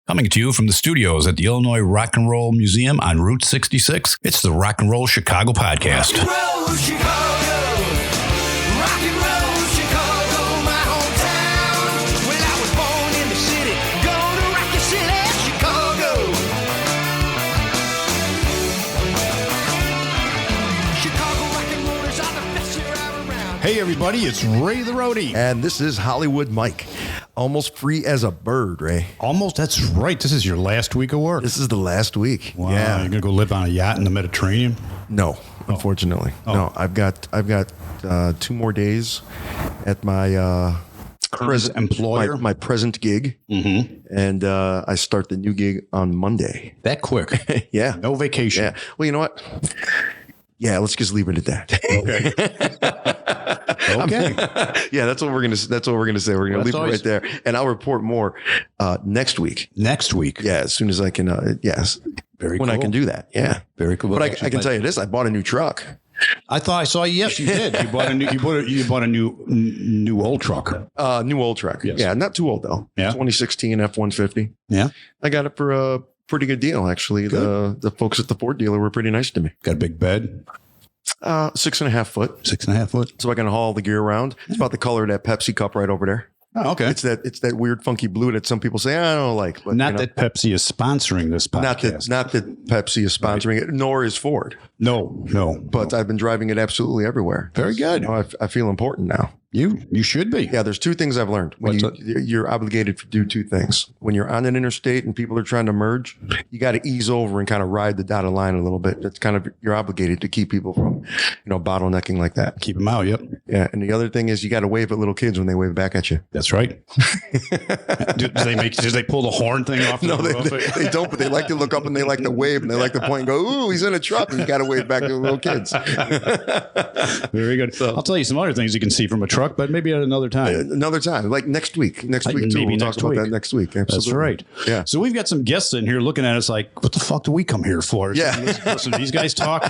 Coming to you from the studios at the Illinois Rock and Roll Museum on Route 66, it's the Rock and Roll Chicago podcast. Rock and roll Chicago, rock and roll Chicago, my hometown. Well, I was born in the city, gonna rock the city, Chicago. Chicago rock and rollers are the best here around. Hey everybody, it's Ray the Roadie. And this is Hollywood Mike. Almost free as a bird, Ray. Almost, that's right. This is your last week of work. This is the last week. Wow, Yeah. you're going to go live on a yacht in the Mediterranean? No, unfortunately. No, I've got 2 more days at my present employer? my present gig. Mm-hmm. And I start the new gig on Monday. That quick? Yeah. No vacation? Yeah. Well, you know what? Yeah, let's just leave it at that. Okay. Okay. Yeah, that's what we're gonna say. We're gonna leave it right there, and I'll report more next week. Next week? Yeah, as soon as I can. Yes, Very when cool. I can do that. Yeah, very cool. But I can tell you this: I bought a new truck. I thought I saw you. Yes, you did. You bought a new old truck. New old truck. Yes. Yeah, not too old though. Yeah. 2016 F-150. Yeah. I got it for a pretty good deal actually. Good. The folks at the Ford dealer were pretty nice to me. Got a big bed. 6.5 foot. 6.5 foot. So I can haul the gear around. It's about the color of that Pepsi cup right over there. Oh, okay. It's that weird funky blue that some people say I don't like. But Not that Pepsi is sponsoring this podcast. Not that Pepsi is sponsoring it, nor is Ford. No. But I've been driving it absolutely everywhere. Very good. You know, I feel important now. You should be. Yeah, there's 2 things I've learned. When you're obligated to do 2 things. When you're on an interstate and people are trying to merge, you got to ease over and kind of ride the dotted line a little bit. That's kind of, you're obligated to keep people from, bottlenecking like that. Keep them out. Yep. Yeah. And the other thing is you got to wave at little kids when they wave back at you. That's right. do they pull the horn thing off? No, they don't, but they like to look up and they like to wave and they like to point and go, ooh, he's in a truck. And you got to wave back to the little kids. Very good. So, I'll tell you some other things you can see from a truck, but maybe at another time. Another time, like next week. Next week, too. We'll talk about that next week. Absolutely. That's right. Yeah. So we've got some guests in here looking at us like, what the fuck do we come here for? Yeah. Listen to these guys talk.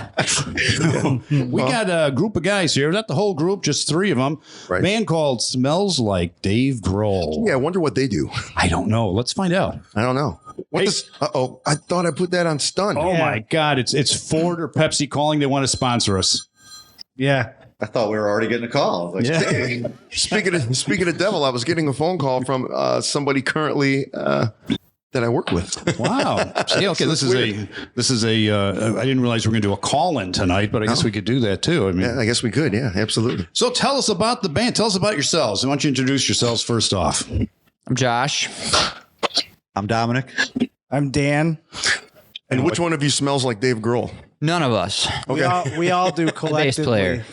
We got a group of guys here. Not the whole group, just 3 of them. Right. Band called Smells Like Dave Grohl. Yeah, I wonder what they do. I don't know. Let's find out. I don't know. Uh-oh. I thought I put that on stun. Oh, my God. It's Ford or Pepsi calling. They want to sponsor us. Yeah. I thought we were already getting a call. Like, Yeah. Speaking of devil, I was getting a phone call from somebody currently that I work with. Wow. See, okay, this is a. I didn't realize we were going to do a call-in tonight, but I guess we could do that too. I mean, Yeah, I guess we could. Yeah, absolutely. So tell us about the band. Tell us about yourselves. Why don't you introduce yourselves first off? I'm Josh. I'm Dominic. I'm Dan. And which one of you smells like Dave Grohl? None of us. Okay. We all do Bass collectively. player.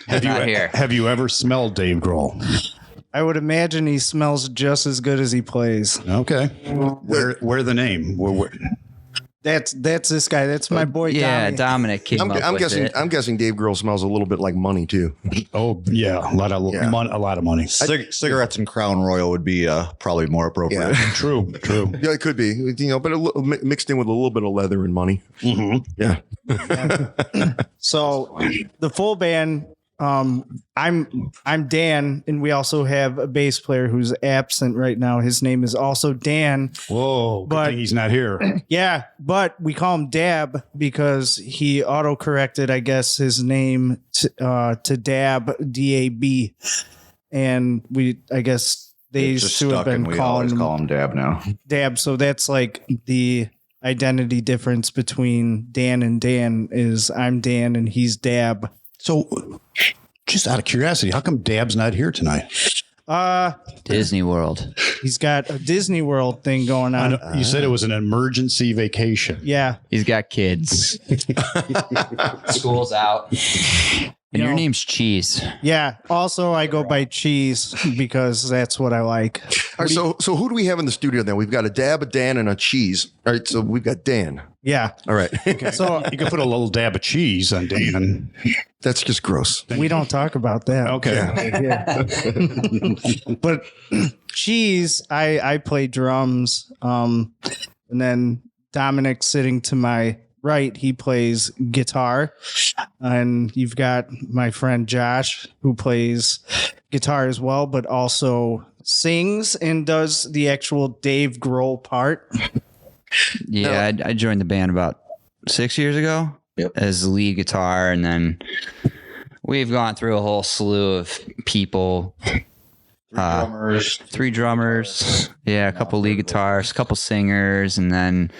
Not here. Have you ever smelled Dave Grohl? I would imagine he smells just as good as he plays. Okay. Where the name? Where? That's this guy. That's my boy. Yeah, Donnie. Dominic came up I'm with guessing. it. I'm guessing Dave Grohl smells a little bit like money too. Oh yeah, a lot of money. Cigarettes and Crown Royal would be probably more appropriate. Yeah. True. Yeah, it could be. But mixed in with a little bit of leather and money. Mm-hmm. Yeah. So the full band. I'm Dan, and we also have a bass player who's absent right now. His name is also Dan. Whoa, good But- thing he's not here. Yeah, but we call him Dab because he auto-corrected, I guess, his name to Dab, D-A-B. And I guess they It's just should have stuck, and been we calling always him call him Dab now. Dab. So that's like the identity difference between Dan and Dan is I'm Dan and he's Dab. So, just out of curiosity, how come Dab's not here tonight? Disney World. He's got a Disney World thing going on. You said it was an emergency vacation. Yeah. He's got kids. School's out. And your name's Cheese. Yeah. Also, I go by Cheese because that's what I like. All right. So who do we have in the studio then? We've got a Dab, a Dan, and a Cheese. All right. So we've got Dan. Yeah. All right. So You could put a little dab of cheese on Dan. That's just gross. we don't talk about that. Okay. But Cheese, I play drums. And then Dominic sitting to my right, he plays guitar. And you've got my friend Josh who plays guitar as well, but also sings and does the actual Dave Grohl part. Yeah, I joined the band about 6 years ago as the lead guitar, and then we've gone through a whole slew of people. Three drummers, a couple lead guitarists, a couple singers, and then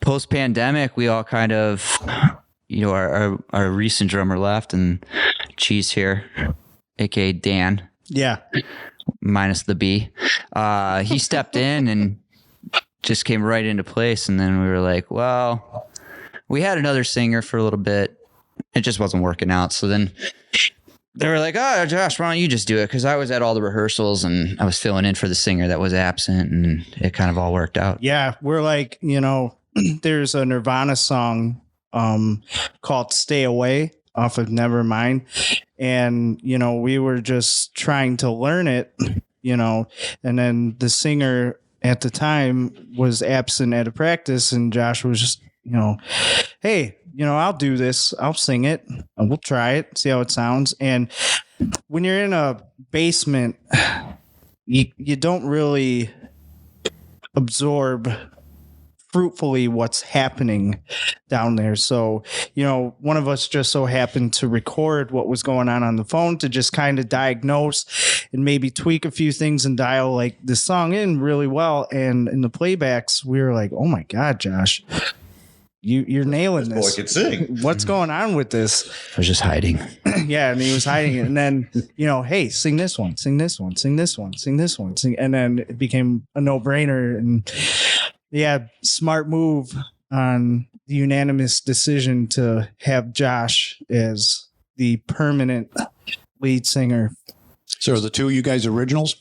post-pandemic, we all kind of, our recent drummer left, and Cheese here, aka Dan. Yeah. Minus the B. He stepped in and just came right into place. And then we were like, well, we had another singer for a little bit. It just wasn't working out. So then they were like, oh, Josh, why don't you just do it? Because I was at all the rehearsals and I was filling in for the singer that was absent, and it kind of all worked out. Yeah. We're like, there's a Nirvana song called Stay Away off of Nevermind. And, we were just trying to learn it, and then the singer at the time was absent at a practice, and Josh was just, hey, I'll do this. I'll sing it and we'll try it, see how it sounds. And when you're in a basement, you don't really absorb fruitfully what's happening down there. So, one of us just so happened to record what was going on the phone to just kind of diagnose and maybe tweak a few things and dial like the song in really well. And in the playbacks, we were like, oh my God, Josh, you're nailing this. Boy can sing. What's going on with this? I was just hiding. Yeah, and he was hiding it. And then, hey, sing this one, sing this one, sing this one, sing this one, sing. And then it became a no-brainer. And yeah, smart move on the unanimous decision to have Josh as the permanent lead singer. So are the two of you guys originals?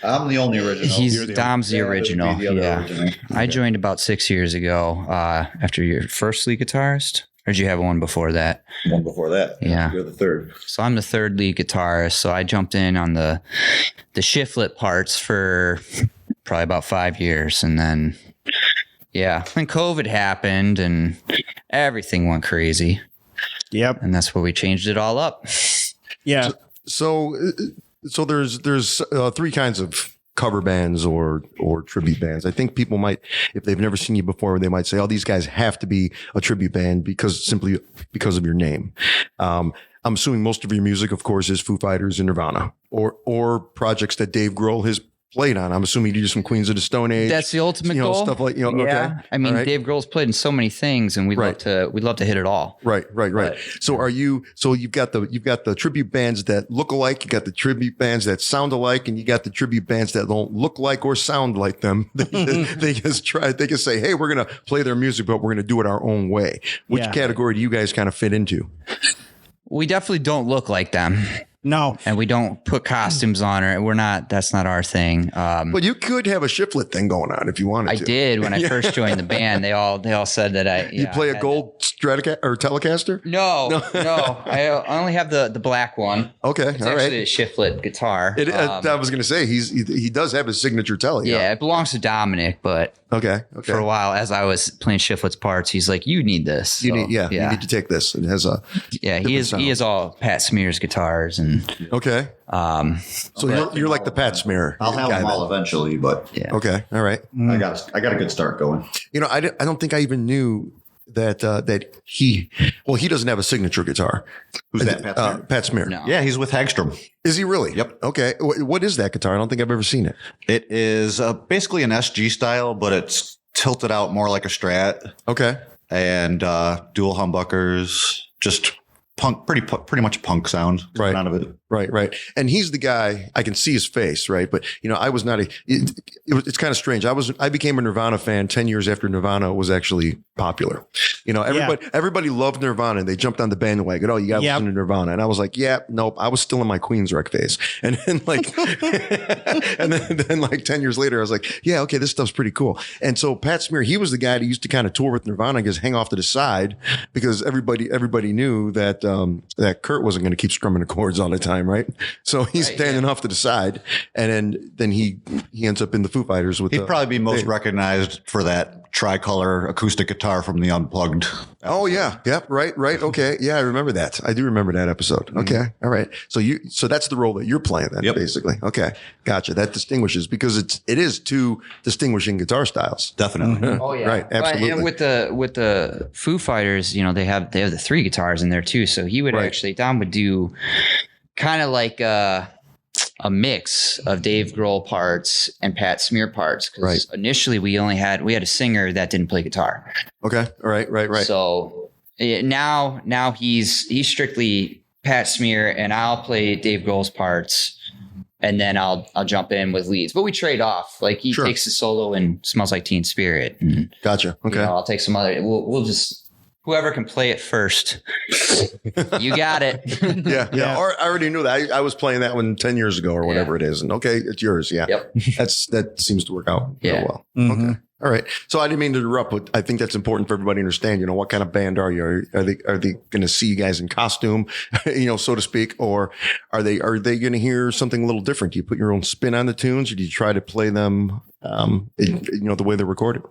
I'm the only original. Dom's the original. Yeah. I joined about 6 years ago after your first lead guitarist. Or did you have one before that? One before that. Yeah. You're the third. So I'm the third lead guitarist. So I jumped in on the shiflet parts for probably about 5 years. And then, when COVID happened and everything went crazy. Yep. And that's where we changed it all up. Yeah. So there's three kinds of cover bands or tribute bands. I think people might, if they've never seen you before, they might say, oh, these guys have to be a tribute band simply because of your name. I'm assuming most of your music, of course, is Foo Fighters and Nirvana or projects that Dave Grohl has played on. I'm assuming you do some Queens of the Stone Age. That's the ultimate goal. Stuff like, Yeah. Okay. I mean, Right. Dave Grohl's played in so many things, and we'd love to hit it all. Right. So you've got the tribute bands that look alike, you got the tribute bands that sound alike, and you got the tribute bands that don't look like or sound like them. They just say, hey, we're going to play their music, but we're going to do it our own way. Which category do you guys kind of fit into? We definitely don't look like them. No. And we don't put costumes on, or that's not our thing. But you could have a shiflet thing going on if you wanted to. I did when I first joined the band. They all said that You play a gold Stratocaster or Telecaster? No. I only have the black one. Okay, It's all actually right. a shiflet guitar. I was going to say he does have his signature Tele. Yeah, it belongs to Dominic, but Okay. for a while, as I was playing shiflets parts, he's like, "You need this. You need to take this. It has a he is all Pat Smear's guitars and okay. So you're like the Pat Smear. I'll have guy them all then. eventually, but yeah. Okay, all right. I got a good start going. I don't think I even knew that he doesn't have a signature guitar. Who's that? Pat Smear? Pat Smear. No. Yeah, he's with Hagstrom. Is he really? Yep. Okay. What is that guitar? I don't think I've ever seen it. It is basically an SG style, but it's tilted out more like a Strat, Okay. and dual humbuckers, just punk, pretty much punk sound Right. out of it. Right. And he's the guy, I can see his face, right? But, I was not it's kind of strange. I became a Nirvana fan 10 years after Nirvana was actually popular. Everybody loved Nirvana and they jumped on the bandwagon. Oh, you got to listen to Nirvana. And I was like, yeah, nope. I was still in my Queensrÿche phase. And then then like 10 years later, I was like, yeah, okay, this stuff's pretty cool. And so Pat Smear, he was the guy that used to kind of tour with Nirvana and just hang off to the side because everybody knew that Kurt wasn't going to keep strumming the chords all the time. time, right? So he's standing off to the side, and then he ends up in the Foo Fighters with. He'd probably be most recognized for that tricolor acoustic guitar from the Unplugged. Oh yeah, yep, right. Okay, yeah, I remember that. I do remember that episode. Okay, all right. So that's the role that you're playing then, basically. Okay, gotcha. That distinguishes because it is two distinguishing guitar styles. Definitely. Oh yeah, right, absolutely. And with the Foo Fighters, they have the 3 guitars in there too. So he would actually, Don would do kind of like a mix of Dave Grohl parts and Pat Smear parts. Because initially we had a singer that didn't play guitar. Okay, all right. So now he's strictly Pat Smear, and I'll play Dave Grohl's parts. And then I'll jump in with leads, but we trade off. Like he takes the solo and Smells Like Teen Spirit. And, gotcha. Okay. I'll take some other. We'll just whoever can play it first. You got it. Yeah. Or I already knew that. I was playing that one 10 years ago or whatever it is, and okay, it's yours. Yeah. Yep. That seems to work out real well. Mm-hmm. Okay. All right. So I didn't mean to interrupt, but I think that's important for everybody to understand, what kind of band are you? Are they going to see you guys in costume, so to speak, or are they going to hear something a little different? Do you put your own spin on the tunes, or do you try to play them, the way they're recorded?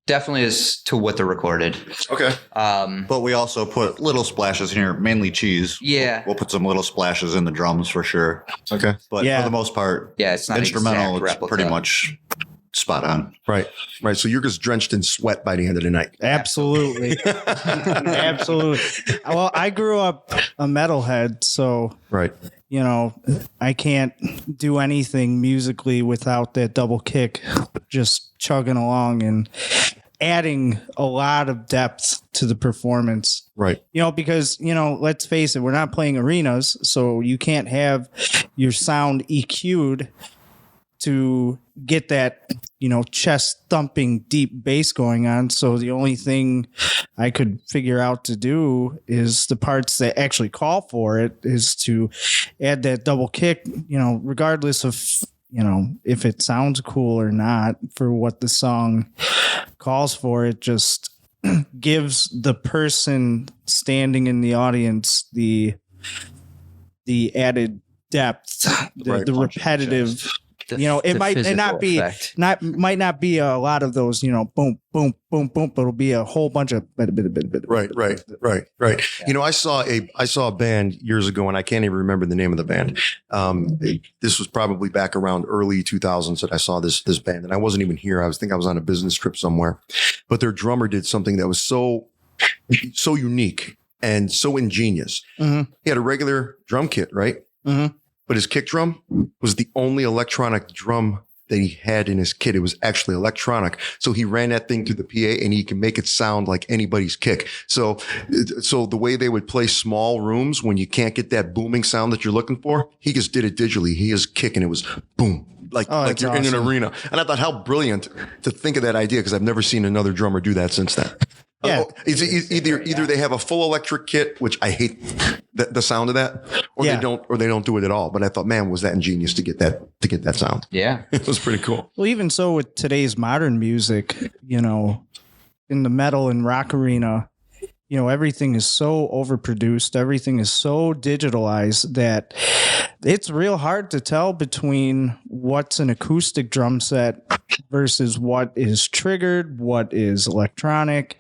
Definitely is to what they're recorded. Okay. But we also put little splashes here, mainly cheese. Yeah. We'll put some little splashes in the drums for sure. Okay. But for the most part, it's not instrumental. Exact It's replica. pretty much spot on. Right. So you're just drenched in sweat by the end of the night. Absolutely. Absolutely. Well, I grew up a metalhead, so Right. I can't do anything musically without that double kick just chugging along and adding a lot of depth to the performance. Right. Because, let's face it, we're not playing arenas, so you can't have your sound EQ'd to get that, chest thumping deep bass going on. So the only thing I could figure out to do is the parts that actually call for it is to add that double kick, regardless of, if it sounds cool or not for what the song calls for. It just gives the person standing in the audience the added depth, the repetitive. It might not be a lot of those, boom, boom, boom, boom, but it'll be a whole bunch of Right. Yeah. I saw a band years ago, and I can't even remember the name of the band. This was probably back around early 2000s that I saw this band, and I wasn't even here. I was on a business trip somewhere, but their drummer did something that was so unique and so ingenious. Mm-hmm. He had a regular drum kit, right? Mm-hmm. But his kick drum was the only electronic drum that he had in his kit. It was actually electronic. So he ran that thing through the PA, and he can make it sound like anybody's kick. So the way they would play small rooms when you can't get that booming sound that you're looking for, he just did it digitally. He is kicking. It was boom. Like you're awesome. In an arena. And I thought, how brilliant to think of that idea, because I've never seen another drummer do that since then. Yeah. Either they have a full electric kit, which I hate the sound of that, or they don't do it at all. But I thought, man, was that ingenious to get that sound? Yeah. It was pretty cool. Well, even so with today's modern music, in the metal and rock arena, everything is so overproduced, everything is so digitalized that it's real hard to tell between what's an acoustic drum set versus what is triggered, what is electronic.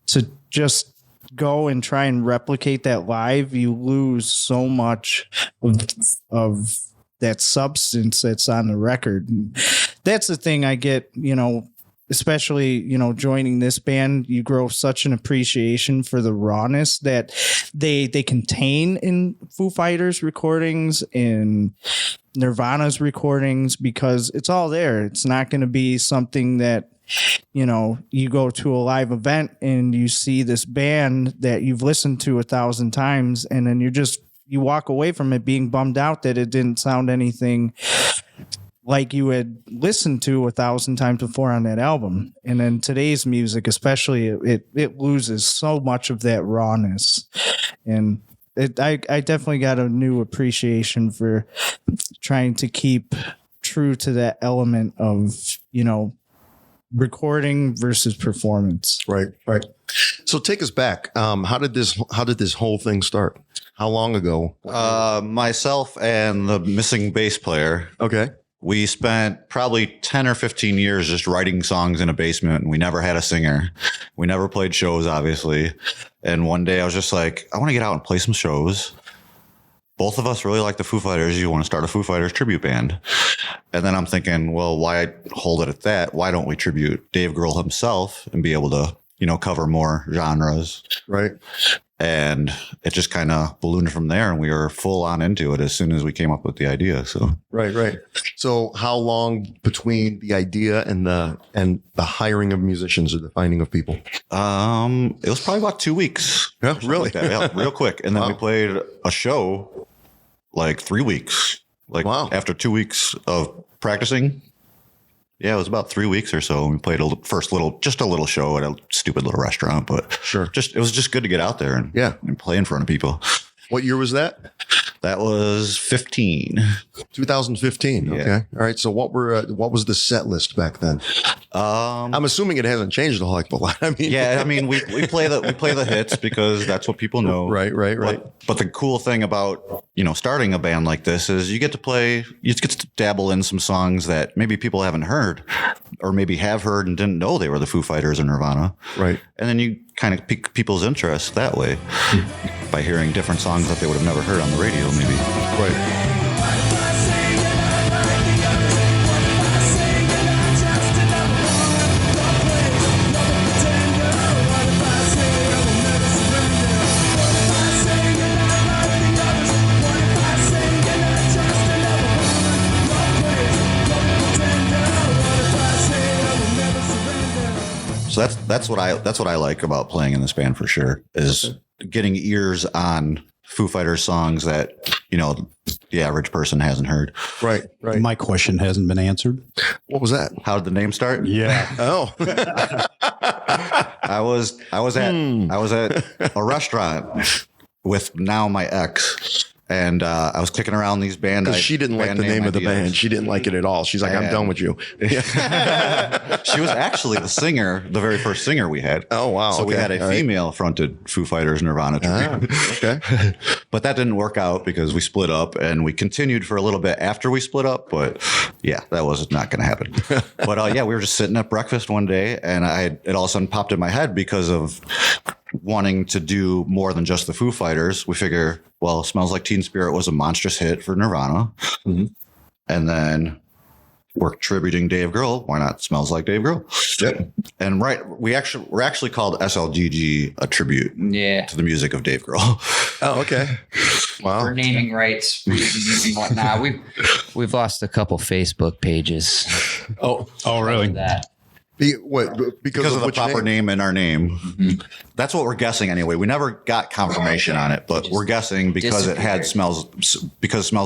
To just go and try and replicate that live, you lose so much of that substance that's on the record. That's the thing I get, especially, joining this band. You grow such an appreciation for the rawness that they contain in Foo Fighters recordings, in Nirvana's recordings, because it's all there. It's not going to be something that, you go to a live event and you see this band that you've listened to 1,000 times, and then you walk away from it being bummed out that it didn't sound anything like you had listened to 1,000 times before on that album. And then today's music, especially, it loses so much of that rawness. And I definitely got a new appreciation for trying to keep true to that element of, recording versus performance. Right. So take us back. How did this whole thing start? How long ago? Myself and the missing bass player, Okay. we spent probably 10 or 15 years just writing songs in a basement, and we never had a singer. We never played shows, obviously. And one day I was just like, I want to get out and play some shows. Both of us really like the Foo Fighters. You want to start a Foo Fighters tribute band. And then I'm thinking, well, why hold it at that? Why don't we tribute Dave Grohl himself and be able to, cover more genres? Right. And it just kind of ballooned from there, and we were full on into it as soon as we came up with the idea. So Right. So how long between the idea and the hiring of musicians or the finding of people? it was probably about 2 weeks. Yeah, really? Like that. Yeah, real quick. And then Wow. we played a show like 3 weeks. Like Wow. after 2 weeks of practicing. Yeah, it was about 3 weeks or so. We played just a little show at a stupid little restaurant, but Sure. it was just good to get out there and play in front of people. What year was that? That was 15. 2015. Yeah. Okay. All right. So what was the set list back then? I'm assuming it hasn't changed a whole heck of a lot. I mean, Yeah, I mean, we play the hits because that's what people know. Right. But the cool thing about, starting a band like this is you get to dabble in some songs that maybe people haven't heard or maybe have heard and didn't know they were the Foo Fighters or Nirvana. Right. And then you kind of pique people's interest that way by hearing different songs that they would have never heard on the radio, maybe. Right. So that's what I like about playing in this band for sure is getting ears on Foo Fighters songs that the average person hasn't heard. Right. My question hasn't been answered. What was that? How did the name start? Yeah. Oh, I was at a restaurant with now my ex. And I was kicking around these band. she didn't like the name of the band. She didn't like it at all. She's like, I'm done with you. She was actually the singer, the very first singer we had. Oh, wow. So we Okay. had a All right. female fronted Foo Fighters Nirvana tribute. Okay. But that didn't work out because we split up, and we continued for a little bit after we split up. But yeah, that was not going to happen. But we were just sitting at breakfast one day, and it all of a sudden popped in my head because of wanting to do more than just the Foo Fighters. We figure, well, Smells Like Teen Spirit was a monstrous hit for Nirvana. Mhm. And then we're tributing Dave Grohl. Why not Smells Like Dave Grohl? Yep. And we're actually called SLGG, a tribute Yeah. to the music of Dave Grohl. Oh, okay. Wow. For naming rights and whatnot. We've lost a couple Facebook pages. Oh, really? That. Because of the which proper name in our name. That's what we're guessing anyway. We never got confirmation on it, but we're guessing because it had Smells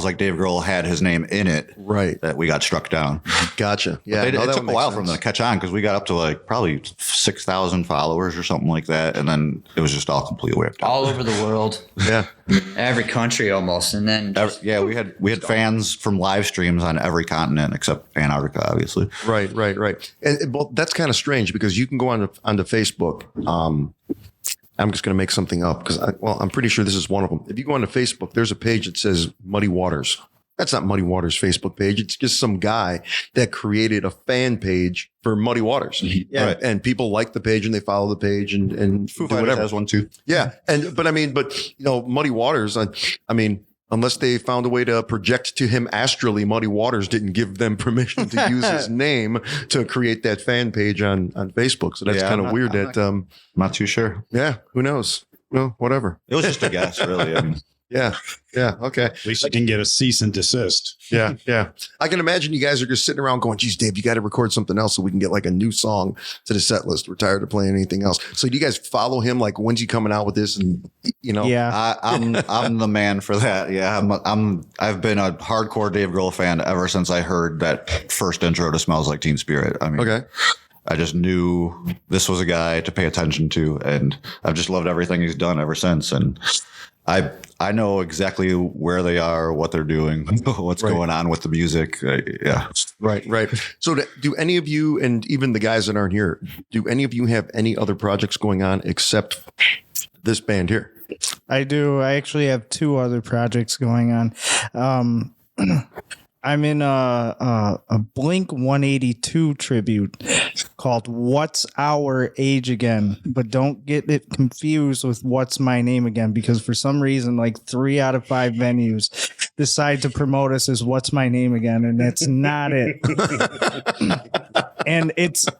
Like Dave Grohl had his name in it. Right. That we got struck down. Gotcha. Yeah. It that took would a make while sense. for them to catch on because we got up to like probably 6,000 followers or something like that. And then it was just all completely wiped out. All over the world. Yeah. Every country almost. And then We had fans from live streams on every continent except Antarctica, obviously. Right. And well, that's kind of strange because you can go onto Facebook. I'm just going to make something up because I'm pretty sure this is one of them. If you go onto Facebook, there's a page that says Muddy Waters. That's not Muddy Waters' Facebook page. It's just some guy that created a fan page for Muddy Waters. Yeah. Right. And people like the page and they follow the page and Foo do Fighters whatever. has one too. Yeah. But Muddy Waters, I mean, unless they found a way to project to him astrally, Muddy Waters didn't give them permission to use his name to create that fan page on Facebook. So that's kind of weird I'm not too sure. yeah, who knows? Well, whatever. It was just a guess, really. I mean, Yeah. Okay. At least you can get a cease and desist. Yeah. I can imagine you guys are just sitting around going, geez, Dave, you got to record something else so we can get like a new song to the set list. We're tired of playing anything else. So do you guys follow him? Like, when's he coming out with this? And, Yeah. I'm the man for that. Yeah, I've been a hardcore Dave Grohl fan ever since I heard that first intro to Smells Like Teen Spirit. I mean, Okay. I just knew this was a guy to pay attention to, and I've just loved everything he's done ever since. And I know exactly where they are, what they're doing, what's going on with the music. Yeah. Right. So do any of you, and even the guys that aren't here, do any of you have any other projects going on except this band here? I do. I actually have two other projects going on. I'm in a Blink 182 tribute called What's Our Age Again, but don't get it confused with What's My Name Again, because for some reason, like 3 out of 5 venues decide to promote us as What's My Name Again, and that's not it.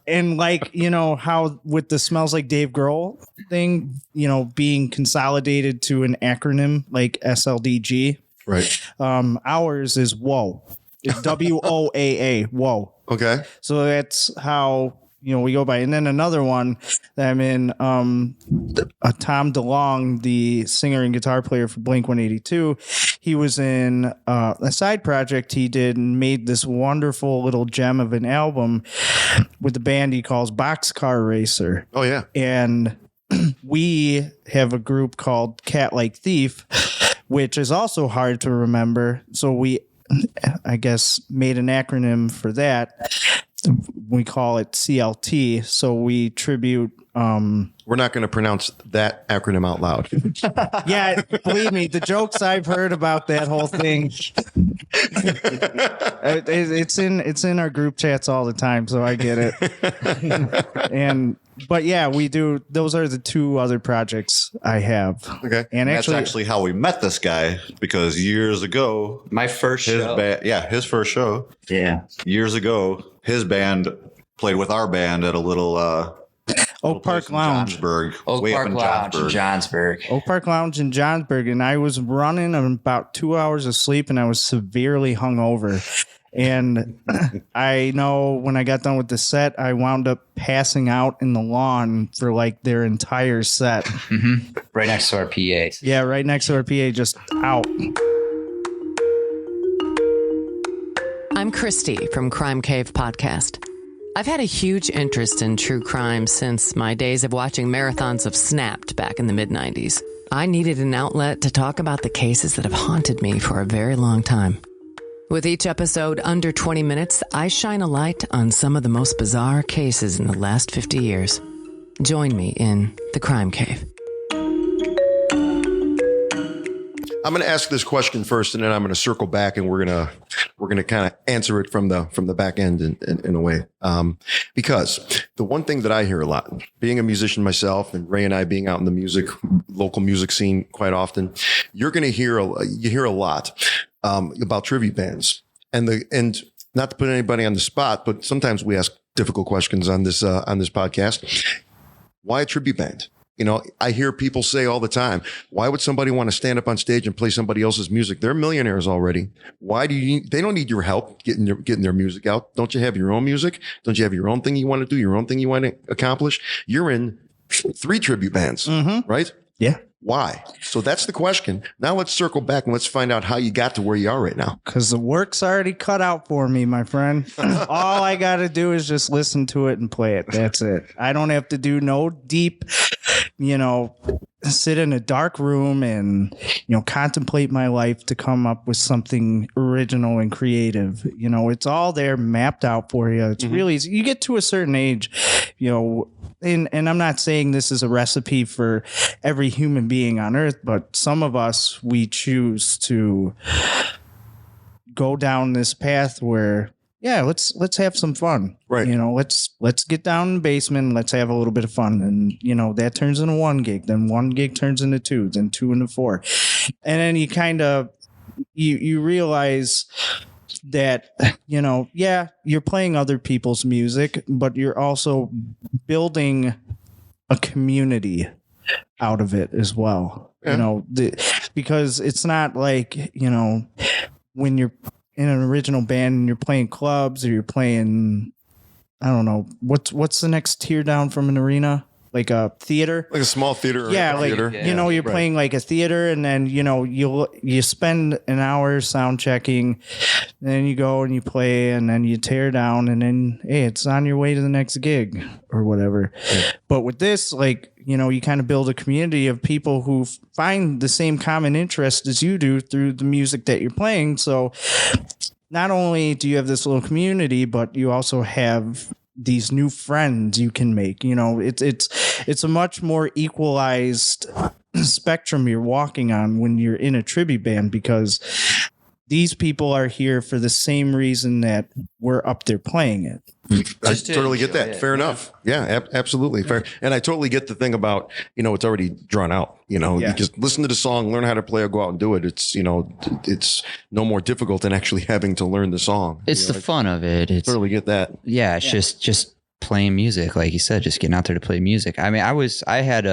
And like, you know, how with the Smells Like Dave Grohl thing, you know, being consolidated to an acronym like SLDG. Right. Ours is Whoa. It's WOAA. Whoa. Okay. So that's how, you know, we go by. And then another one that I'm in, Tom DeLonge, the singer and guitar player for Blink 182. He was in a side project he did and made this wonderful little gem of an album with the band he calls Boxcar Racer. Oh, yeah. And we have a group called Cat Like Thief, which is also hard to remember. So we, I guess, made an acronym for that. We call it CLT. So we tribute. We're not going to pronounce that acronym out loud. Yeah, believe me, the jokes I've heard about that whole thing. It's in our group chats all the time, so I get it. But yeah, we do. Those are the two other projects I have. Okay. And That's actually how we met this guy, because years ago, My first his show. his first show. Yeah. Years ago, his band played with our band at a little Oak Park place in Lounge. Johnsburg, Oak way up Park in Lounge in Johnsburg. Johnsburg. Oak Park Lounge in Johnsburg, and I was running on about 2 hours of sleep, and I was severely hungover. And I know when I got done with the set, I wound up passing out in the lawn for like their entire set. Right next to our PAs. Yeah, right next to our PA, just out. I'm Christy from Crime Cave Podcast. I've had a huge interest in true crime since my days of watching marathons of Snapped back in the mid-90s. I needed an outlet to talk about the cases that have haunted me for a very long time. With each episode under 20 minutes, I shine a light on some of the most bizarre cases in the last 50 years. Join me in the Crime Cave. I'm going to ask this question first, and then I'm going to circle back, and we're going to kind of answer it from the back end in a way. Because the one thing that I hear a lot, being a musician myself, and Ray and I being out in the local music scene quite often, you hear a lot about tribute bands, and not to put anybody on the spot, but sometimes we ask difficult questions on this podcast. Why a tribute band? You know, I hear people say all the time, why would somebody want to stand up on stage and play somebody else's music? They're millionaires already. Why they don't need your help getting their music out. Don't you have your own music? Don't you have your own thing you want to do, your own thing you want to accomplish? You're in 3 tribute bands, right? Yeah. Why? So that's the question. Now let's circle back and let's find out how you got to where you are right now. Because the work's already cut out for me, my friend. All I got to do is just listen to it and play it. That's it. I don't have to do no deep, sit in a dark room and, contemplate my life to come up with something original and creative. It's all there mapped out for you. It's really easy. You get to a certain age, and I'm not saying this is a recipe for every human being on earth, but some of us, we choose to go down this path where, yeah, let's have some fun. Right. Let's get down in the basement and let's have a little bit of fun. And, that turns into 1 gig, then 1 gig turns into 2, then 2 into 4. And then you kind of, you realize that, you're playing other people's music, but you're also building a community out of it as well. Yeah. Because it's not like, when you're in an original band and you're playing clubs or you're playing, I don't know, what's the next tier down from an arena? Like a theater, Like a small theater. Or yeah, a like theater. you're playing like a theater, and then you spend an hour sound checking, and then you go and you play, and then you tear down, and then hey, it's on your way to the next gig or whatever. Yeah. But with this, you kind of build a community of people who find the same common interest as you do through the music that you're playing. So not only do you have this little community, but you also have these new friends you can make. It's a much more equalized spectrum you're walking on when you're in a tribute band, because these people are here for the same reason that we're up there playing it. I to totally get enjoy that. it. Fair enough. Yeah, absolutely. Fair. And I totally get the thing about, it's already drawn out. Yeah. You just listen to the song, learn how to play, or go out and do it. It's, it's no more difficult than actually having to learn the song. It's the fun of it. It's Totally get that. yeah, it's just playing music, like you said, just getting out there to play music. I mean, I had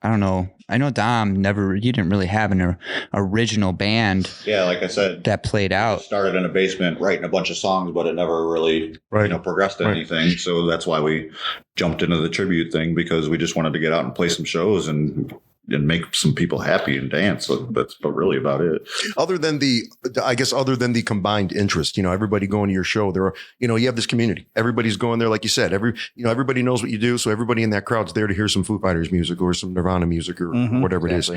I don't know. I know Dom you didn't really have an original band Yeah, like I said, that played out. started in a basement writing a bunch of songs, but it never really progressed to Right. anything. So that's why we jumped into the tribute thing, because we just wanted to get out and play some shows and make some people happy and dance. So that's really about it. Other than the combined interest, everybody going to your show, there are, you have this community. Everybody's going there, like you said. Everybody knows what you do, so everybody in that crowd's there to hear some Foo Fighters music or some Nirvana music or whatever it is.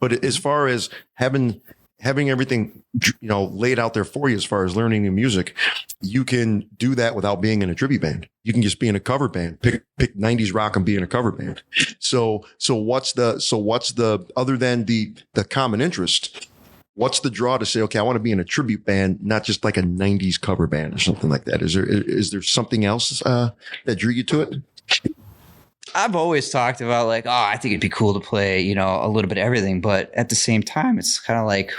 But as far as having everything, laid out there for you, as far as learning new music, you can do that without being in a tribute band. You can just be in a cover band, pick 90s rock and be in a cover band. So what's the, other than the common interest, what's the draw to say, okay, I want to be in a tribute band, not just like a 90s cover band or something like that? Is there something else that drew you to it? I've always talked about like, I think it'd be cool to play, a little bit of everything. But at the same time, it's kind of like,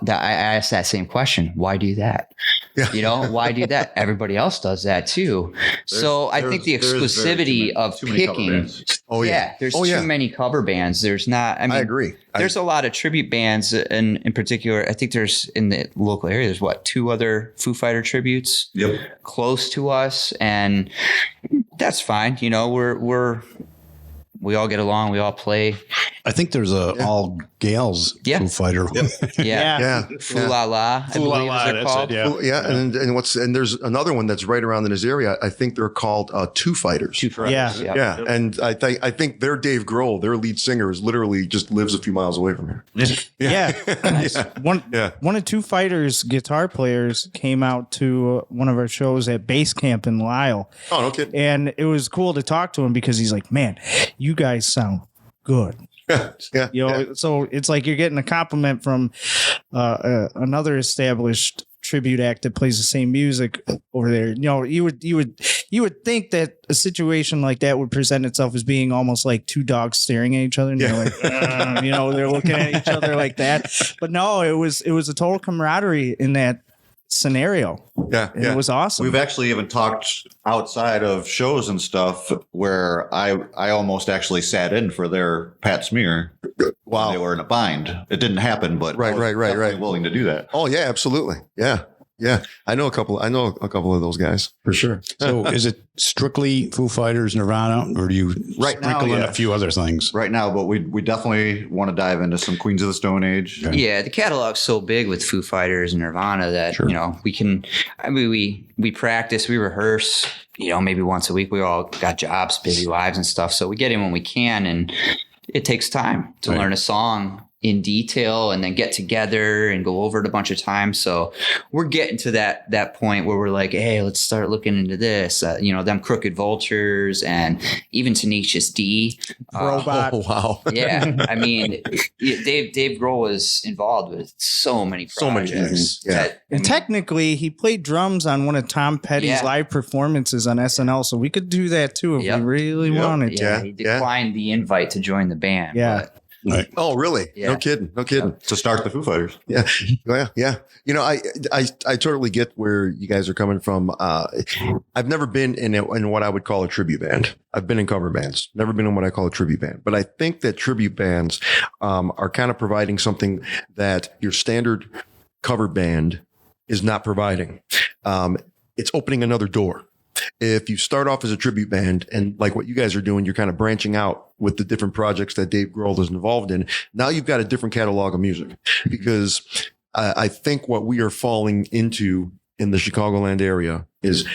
I asked that same question. Why do that? Yeah. Why do that? Everybody else does that too. So I think the exclusivity of picking. Oh yeah. There's too many cover bands. There's not. I mean, I agree. There's a lot of tribute bands, and in particular, I think there's in the local area. There's 2 other Foo Fighter tributes close to us, and that's fine. We all get along. We all play. I think there's a all gals Foo Fighter. Yeah. Foo La La. I believe they're called. And there's another one that's right around in this area. I think they're called Two Fighters. Two Fighters. Yeah. And I think their Dave Grohl, their lead singer, is literally just lives a few miles away from here. One of Two Fighters guitar players came out to one of our shows at Base Camp in Lisle. Oh, no kidding. And it was cool to talk to him because he's like, man, you guys sound good. So it's like you're getting a compliment from another established tribute act that plays the same music over there. You would think that a situation like that would present itself as being almost like 2 dogs staring at each other, and they're like, they're looking at each other like that. But no, it was a total camaraderie in that scenario. It was awesome. We've actually even talked outside of shows and stuff where I almost actually sat in for their Pat Smear. Wow. They were in a bind. It didn't happen, but I was definitely willing to do that. Oh yeah, absolutely. Yeah. I know a couple of those guys for sure. So is it strictly Foo Fighters, Nirvana, or do you sprinkle in a few other things? Right now, but we definitely want to dive into some Queens of the Stone Age. Okay. Yeah, the catalog's so big with Foo Fighters and Nirvana that we can. I mean, we practice, we rehearse. Maybe once a week. We all got jobs, busy lives, and stuff. So we get in when we can, and it takes time to learn a song in detail and then get together and go over it a bunch of times. So we're getting to that point where we're like, hey, let's start looking into this. Them Crooked Vultures and even Tenacious D. Robot. Oh, wow. Yeah. I mean, Dave Grohl was involved with so many projects. So many things. Yeah. And technically, he played drums on one of Tom Petty's live performances on SNL, so we could do that too if we really wanted to. He declined the invite to join the band. Yeah. But Right. Oh, really? Yeah. No kidding. To start the Foo Fighters. Yeah. I totally get where you guys are coming from. I've never been in what I would call a tribute band. I've been in cover bands, never been in what I call a tribute band. But I think that tribute bands are kind of providing something that your standard cover band is not providing. It's opening another door. If you start off as a tribute band and like what you guys are doing, you're kind of branching out with the different projects that Dave Grohl is involved in. Now you've got a different catalog of music, because I think what we are falling into in the Chicagoland area is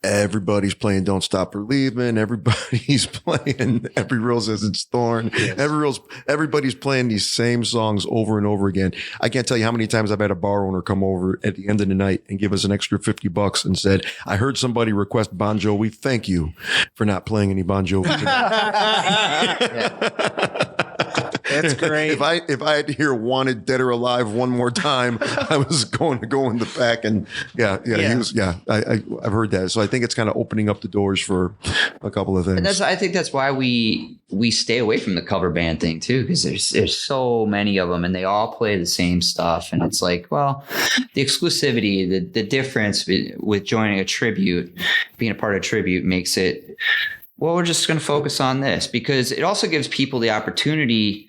everybody's playing Don't Stop Believin'. Everybody's playing Every Rose Has Its Thorn. Yes. Everybody's playing these same songs over and over again. I can't tell you how many times I've had a bar owner come over at the end of the night and give us an extra $50 and said, I heard somebody request Bon Jovi. Thank you for not playing any Bon Jovi tonight. That's great. If I had to hear "Wanted Dead or Alive" one more time, I was going to go in the back and he was I've heard that. So I think it's kind of opening up the doors for a couple of things. And I think that's why we stay away from the cover band thing too, because there's so many of them and they all play the same stuff, and it's like, well, the exclusivity, the difference with joining a tribute, being a part of a tribute, makes it, well, we're just going to focus on this, because it also gives people the opportunity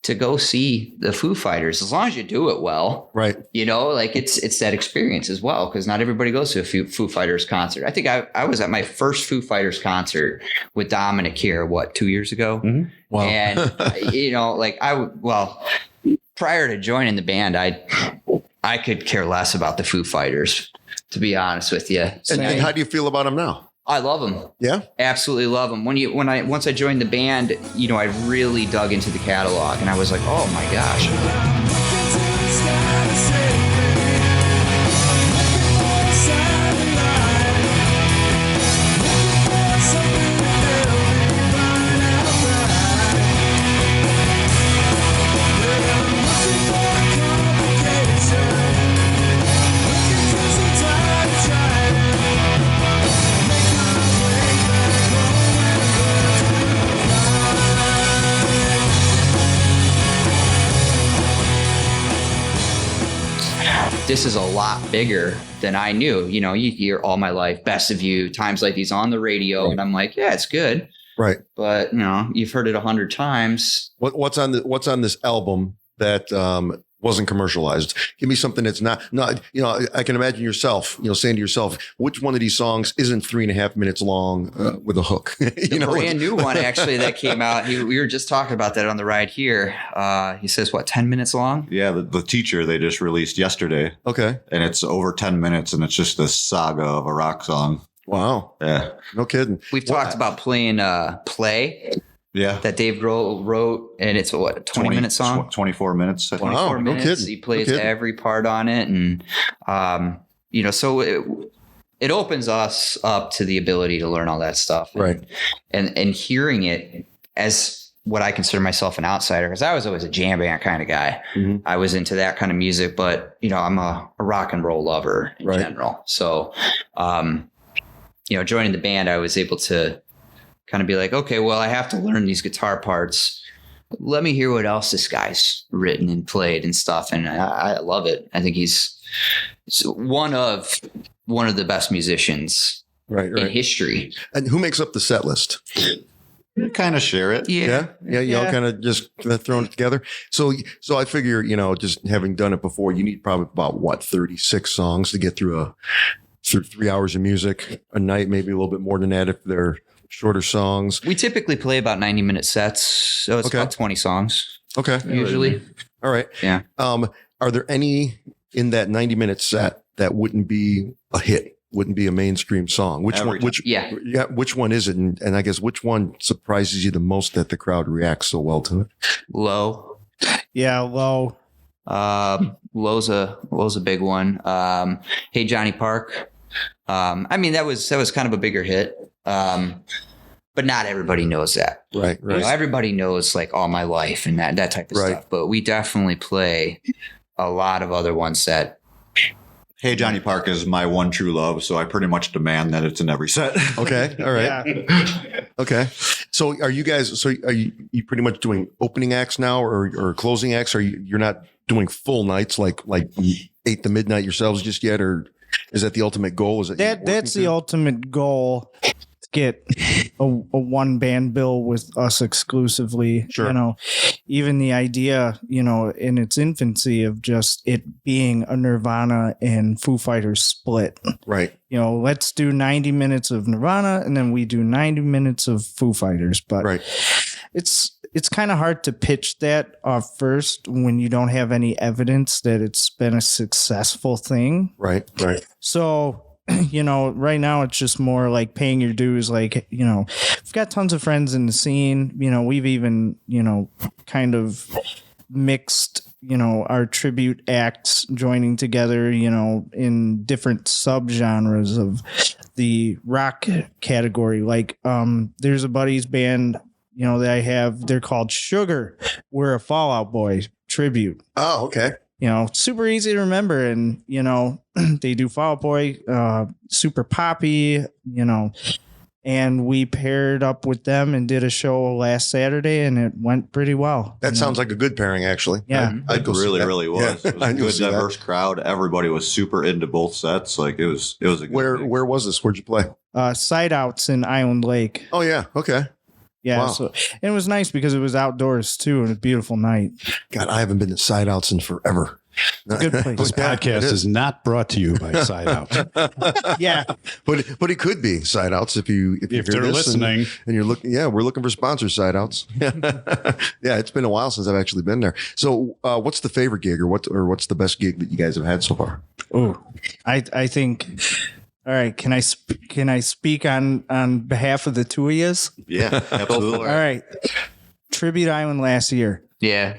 to go see the Foo Fighters, as long as you do it well. Right. You know, like it's that experience as well, because not everybody goes to a Foo Fighters concert. I think I was at my first Foo Fighters concert with Dominic here, 2 years ago? Mm-hmm. Wow. And, you know, like prior to joining the band, I could care less about the Foo Fighters, to be honest with you. And how do you feel about them now? I love them. Yeah, absolutely love them. Once I joined the band, you know, I really dug into the catalog, and I was like, oh my gosh. This is a lot bigger than I knew. You know, you hear all my life, Best of You, times like these on the radio, right. And I'm like, yeah, it's good. Right. But, you know, you've heard it 100 times. What's on this album that wasn't commercialized? Give me something that's not, you know, I can imagine yourself, you know, saying to yourself, which one of these songs isn't 3.5 minutes long with a hook? The brand new one, actually, that came out. We were just talking about that on the ride here. He says, 10 minutes long? Yeah, the Teacher they just released yesterday. Okay. And it's over 10 minutes, and it's just this saga of a rock song. Wow. Yeah. No kidding. We've talked about playing Play. Yeah. That Dave Grohl wrote, and it's a 20-minute song? 24 minutes. 24 minutes. No kidding. He plays every part on it. And, you know, so it opens us up to the ability to learn all that stuff. Right. And hearing it as what I consider myself an outsider, because I was always a jam band kind of guy. Mm-hmm. I was into that kind of music, but, you know, I'm a rock and roll lover in general. So, you know, joining the band, I was able to kind of be like, okay, well, I have to learn these guitar parts. Let me hear what else this guy's written and played and stuff. And I love it. I think he's one of the best musicians in history. And who makes up the set list? You kind of share it. Yeah. Y'all kind of just throwing it together. So I figure, you know, just having done it before, you need probably about 36 songs to get through 3 hours of music a night, maybe a little bit more than that if they're shorter songs. We typically play about 90-minute sets, so it's about 20 songs. Okay. Usually. All right. Yeah. Are there any in that 90-minute set that wouldn't be a hit, wouldn't be a mainstream song? Which one is it? And I guess which one surprises you the most that the crowd reacts so well to it? Low. Yeah, Low. Low's a big one. Hey Johnny Park. I mean, that was kind of a bigger hit. But not everybody knows that. Right. You know, everybody knows like All My Life and that type of stuff. But we definitely play a lot of other ones that. Hey Johnny Park is my one true love, so I pretty much demand that it's in every set. Okay. All right. Yeah. Okay. So are you guys? So are you pretty much doing opening acts now, or closing acts? Or you're not doing full nights like 8 to midnight yourselves just yet, or is that the ultimate goal? Is it that's the ultimate goal? Get a one band bill with us exclusively. Sure. You know, even the idea, you know, in its infancy of just it being a Nirvana and Foo Fighters split. Right. You know, let's do 90 minutes of Nirvana and then we do 90 minutes of Foo Fighters. But it's kind of hard to pitch that off first when you don't have any evidence that it's been a successful thing. Right. So, you know, right now it's just more like paying your dues. Like, you know, we've got tons of friends in the scene. You know, we've even, you know, kind of mixed, you know, our tribute acts joining together, you know, in different subgenres of the rock category. Like, there's a buddy's band, that I have, they're called Sugar. We're a Fall Out Boy tribute. Oh, okay. Super easy to remember. And, they do Fall Out Boy, super poppy, and we paired up with them and did a show last Saturday, and it went pretty well. That sounds like a good pairing, actually. Yeah. I'd go see Really, that. really was. Yeah, It was I'd a go good, see that. diverse crowd. Everybody was super into both sets. Like it was a good Where thing. was this? Where'd you play? Side Outs in Island Lake. Oh, yeah. Okay. Yeah. Wow. So and it was nice because it was outdoors too, and a beautiful night. God, I haven't been to Side Outs in forever. Good place. This podcast is not brought to you by Side Out. Yeah. But it could be Side Outs if you hear If they're this listening. and you're looking. Yeah, we're looking for sponsors. Side Outs. Yeah, it's been a while since I've actually been there. So, what's the favorite gig, or what's the best gig that you guys have had so far? Oh, I think. All right. Can I speak on behalf of the two of yous? Yeah, absolutely. All right. Tribute Island last year. Yeah,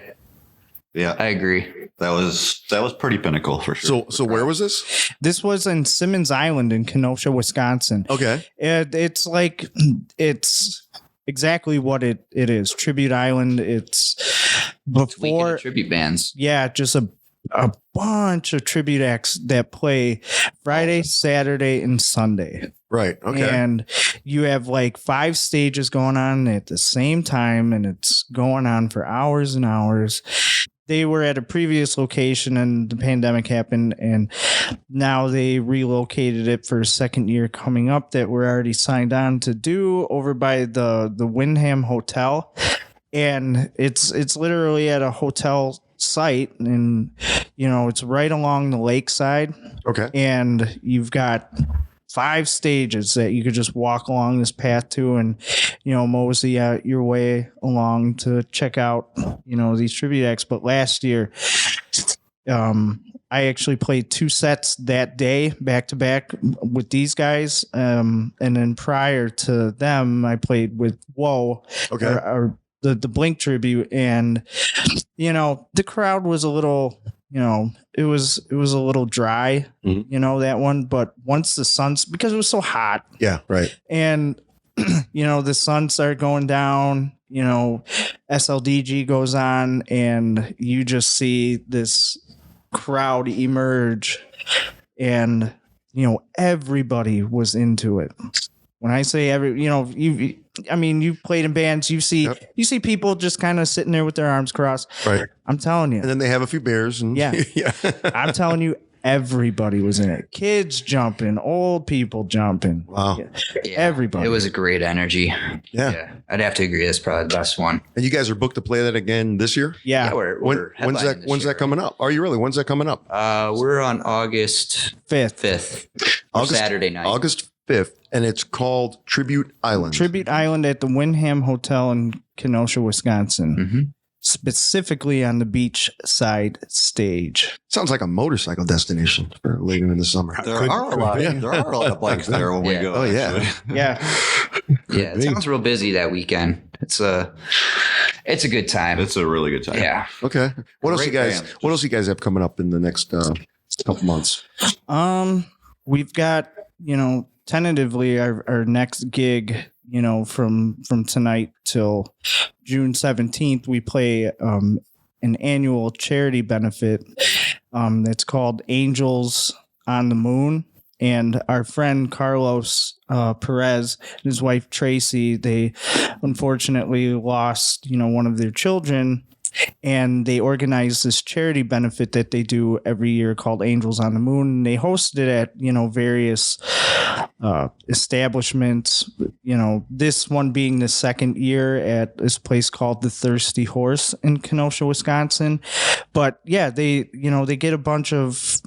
Yeah, I agree. that was pretty pinnacle for sure. So where was this? This was in Simmons Island in Kenosha, Wisconsin. Okay. It's exactly what it is. Tribute Island. It's Weekend before. of tribute bands. Yeah, just a bunch of tribute acts that play Friday, Saturday, and Sunday. Right. Okay. And you have like 5 stages going on at the same time, and it's going on for hours and hours. They were at a previous location and the pandemic happened, and now they relocated it for a second year coming up that we're already signed on to do over by the Wyndham Hotel. And it's literally at a hotel site, and it's right along the lakeside, Okay. and you've got 5 stages that you could just walk along this path to, and mosey out your way along to check out these tribute acts. But last year I actually played 2 sets that day back to back with these guys, and then prior to them I played with Whoa, Okay. or the Blink tribute, and the crowd was a little, it was a little dry, that one. But once the sun's, because it was so hot, Yeah. Right. and the sun started going down, SLDG goes on, and you just see this crowd emerge, and everybody was into it. When I say you've played in bands, you see people just kind of sitting there with their arms crossed. Right. I'm telling you. And then they have a few beers. And Yeah. yeah. I'm telling you, everybody was in it. Kids jumping, old people jumping. Wow. Yeah, Everybody. It was a great energy. Yeah. I'd have to agree. That's probably the best one. And you guys are booked to play that again this year? Yeah. Yeah, we're When's headlining this when's year. that coming up? Are you really? When's that coming up? We're on August 5th. 5th, Saturday night. August 5th, and it's called Tribute Island. Tribute Island at the Wyndham Hotel in Kenosha, Wisconsin. Mm-hmm. Specifically on the beach side stage. Sounds like a motorcycle destination for later in the summer. there are a lot of bikes there when we Yeah. go. Oh, yeah. actually. Yeah. Yeah, it sounds real busy that weekend. It's a good time. It's a really good time. Yeah. Okay. What else Great you guys? band. What else you guys have coming up in the next couple months? We've got, tentatively our next gig, from tonight till June 17th, we play an annual charity benefit that's called Angels on the Moon. And our friend Carlos Perez and his wife Tracy, they unfortunately lost, one of their children. And they organized this charity benefit that they do every year called Angels on the Moon. And they hosted it at, various establishments, this one being the second year at this place called the Thirsty Horse in Kenosha, Wisconsin. But yeah, they get a bunch of,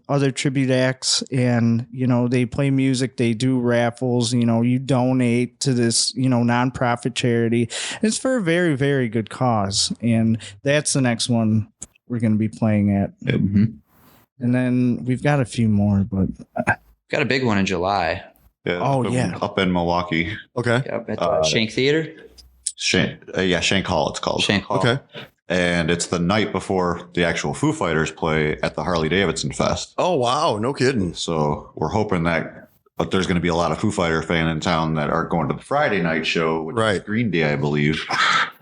other tribute acts, and, they play music, they do raffles, you donate to this, nonprofit charity. It's for a very, very good cause. And that's the next one we're going to be playing at. Mm-hmm. And then we've got a few more, but Got a big one in July. Yeah, Oh, up in- yeah. up in Milwaukee. Okay. Yep, at the Shank Theater. Shank Hall. It's called. Shank Hall. Okay. And it's the night before the actual Foo Fighters play at the Harley Davidson Fest. Oh wow! No kidding. So we're hoping that But there's going to be a lot of Foo Fighter fan in town that are going to the Friday night show, which is Green Day, I believe.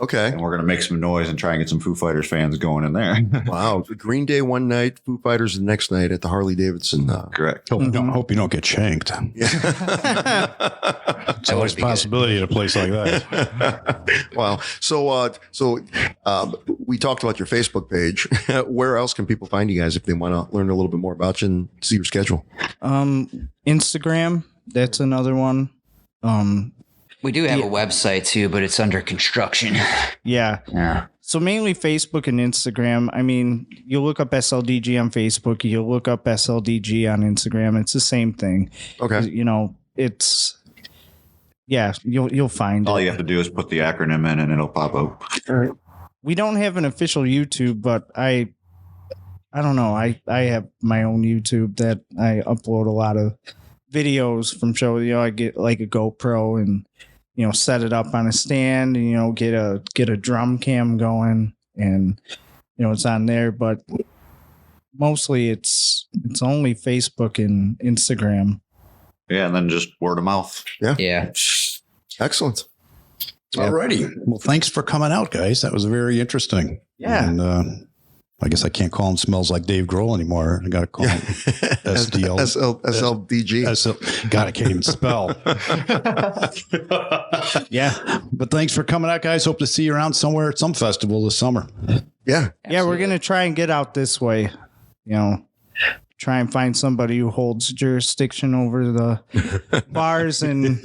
Okay. And we're going to make some noise and try and get some Foo Fighters fans going in there. Wow. Green Day one night, Foo Fighters the next night at the Harley Davidson. Correct. Hope you don't get shanked. It's always a possibility at a place like that. Wow. So we talked about your Facebook page. Where else can people find you guys if they want to learn a little bit more about you and see your schedule? Instagram, that's another one. We do have a website too, but it's under construction. Yeah. So mainly Facebook and Instagram. I mean, you look up SLDG on Facebook, you look up SLDG on Instagram. It's the same thing. Okay. You know, it's you'll find All it. you have to do is put the acronym in and it'll pop up. We don't have an official YouTube, but I don't know. I have my own YouTube that I upload a lot of videos from shows. You know, I get like a GoPro and, you know, set it up on a stand and, you know, get a drum cam going and, you know, it's on there. But mostly it's only Facebook and Instagram. Yeah, and then just word of mouth. Yeah. Excellent. Alrighty. Well, thanks for coming out, guys. That was very interesting. Yeah. And I guess I can't call him Smells Like Dave Grohl anymore. I got to call him SDL. SLDG. God, I can't even spell. Yeah. But thanks for coming out, guys. Hope to see you around somewhere at some festival this summer. Yeah. Yeah, we're going to try and get out this way, you know, try and find somebody who holds jurisdiction over the bars and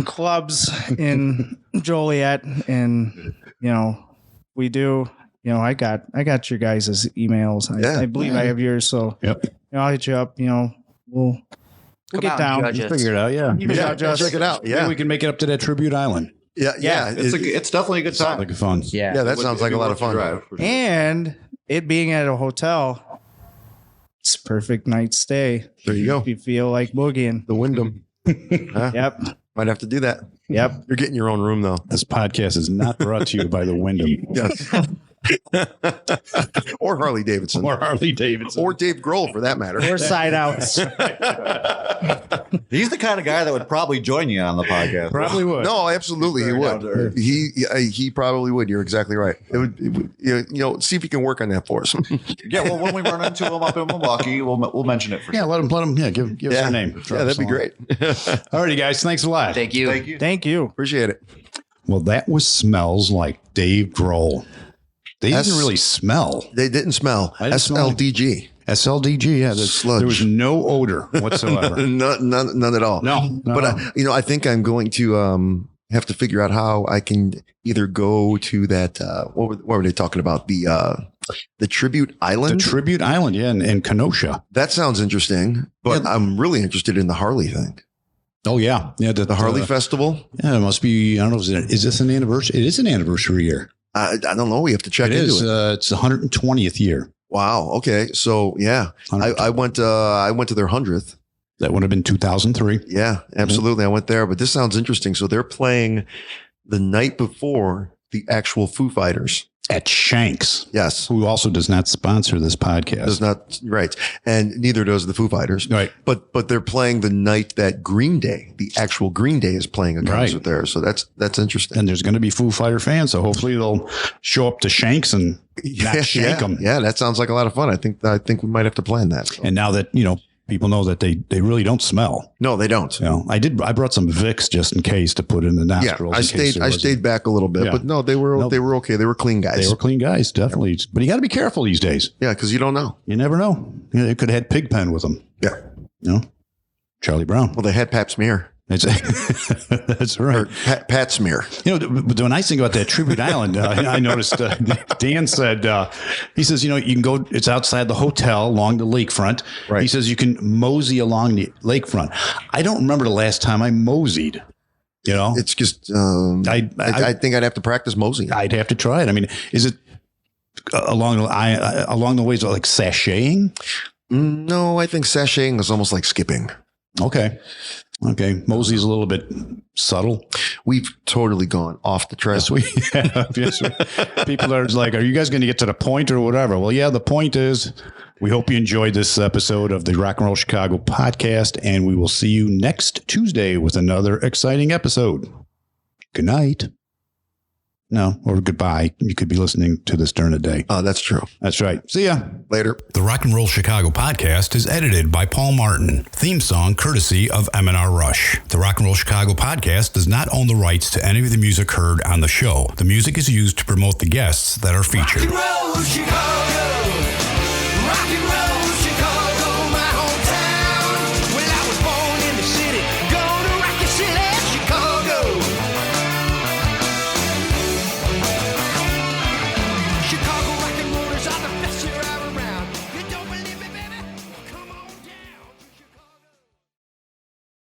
clubs in Joliet. And, you know, we do, you know, I got your guys' emails. I believe I have yours. So you know, I'll hit you up, you know, we'll get down. Figure it out. Yeah. Check it out. Yeah. Maybe we can make it up to that Tribute Island. Yeah. It's definitely a good time. Like fun. Yeah. That sounds like a lot of fun. And it being at a hotel, it's a perfect night stay. There you go. If you feel like boogieing. The Wyndham. Yep. Might have to do that. Yep. You're getting your own room though. This podcast is not brought to you by the Wyndham. Yes. Or Harley Davidson. Or Harley Davidson. Or Dave Grohl for that matter. Or side outs. He's the kind of guy that would probably join you on the podcast. Probably would. No, absolutely, he Very down to would. earth. He probably would. You're exactly right. It would you know, see if you can work on that for us. Yeah, well, when we run into him up in Milwaukee, we'll mention it for Yeah, sure. let him. Yeah, give us your name. Yeah, that'd be great. Alrighty, guys. Thanks a lot. Thank you. Thank you. Thank you. Appreciate it. Well, that was Smells Like Dave Grohl. They didn't really smell. They didn't smell. I didn't smell SLDG. SLDG. Yeah, Sludge. there was no odor whatsoever. None at all. No. But I think I'm going to have to figure out how I can either go to that. What were they talking about? The Tribute Island. The Tribute Island, yeah, in Kenosha. That sounds interesting. But I'm really interested in the Harley thing. Oh yeah, The Harley Festival. Yeah, it must be. I don't know. Is this an anniversary? It is an anniversary year. I don't know. We have to check It into is. it. It's the 120th year. Wow. Okay. So yeah, I went to their 100th. That would have been 2003. Yeah, absolutely. I went there, but this sounds interesting. So they're playing the night before the actual Foo Fighters. At Shanks, Yes. who also does not sponsor this podcast. Does not, right. And neither does the Foo Fighters. Right. But they're playing the night that Green Day, the actual Green Day, is playing a concert there. So that's interesting. And there's going to be Foo Fighter fans, so hopefully they'll show up to Shanks and not shake them. Yeah, that sounds like a lot of fun. I think we might have to plan that. So. And now that, you know, people know that they really don't smell. No, they don't. You know, I brought some Vicks just in case to put in the Yeah, nostrils. I stayed back a little bit, Yeah. but no, they were okay. They were clean guys. They were clean guys, definitely. But you got to be careful these days. Yeah, because you don't know. You never know. You know, they could have had Pigpen with them. Yeah. You know, Charlie Brown. Well, they had Pap Smear. That's right. Or Pat Smear. You know, but the nice thing about that Tribute Island, I noticed Dan said, he says, you know, you can go, it's outside the hotel along the lakefront. Right. He says you can mosey along the lakefront. I don't remember the last time I moseyed, you know. It's just, I think I'd have to practice moseying. I'd have to try it. I mean, is it along the ways of like sashaying? No, I think sashaying is almost like skipping. Okay. Mosey's a little bit subtle. We've totally gone off the track. Yes, we have. Yes, people are like, are you guys going to get to the point or whatever? Well, yeah, the point is We hope you enjoyed this episode of the Rock and Roll Chicago podcast, and we will see you next Tuesday with another exciting episode. Good night. No, or goodbye. You could be listening to this during the day. Oh, that's true. That's right. See ya. Later. The Rock and Roll Chicago podcast is edited by Paul Martin. Theme song courtesy of M&R Rush. The Rock and Roll Chicago podcast does not own the rights to any of the music heard on the show. The music is used to promote the guests that are featured. Rock and roll Chicago. Rock and roll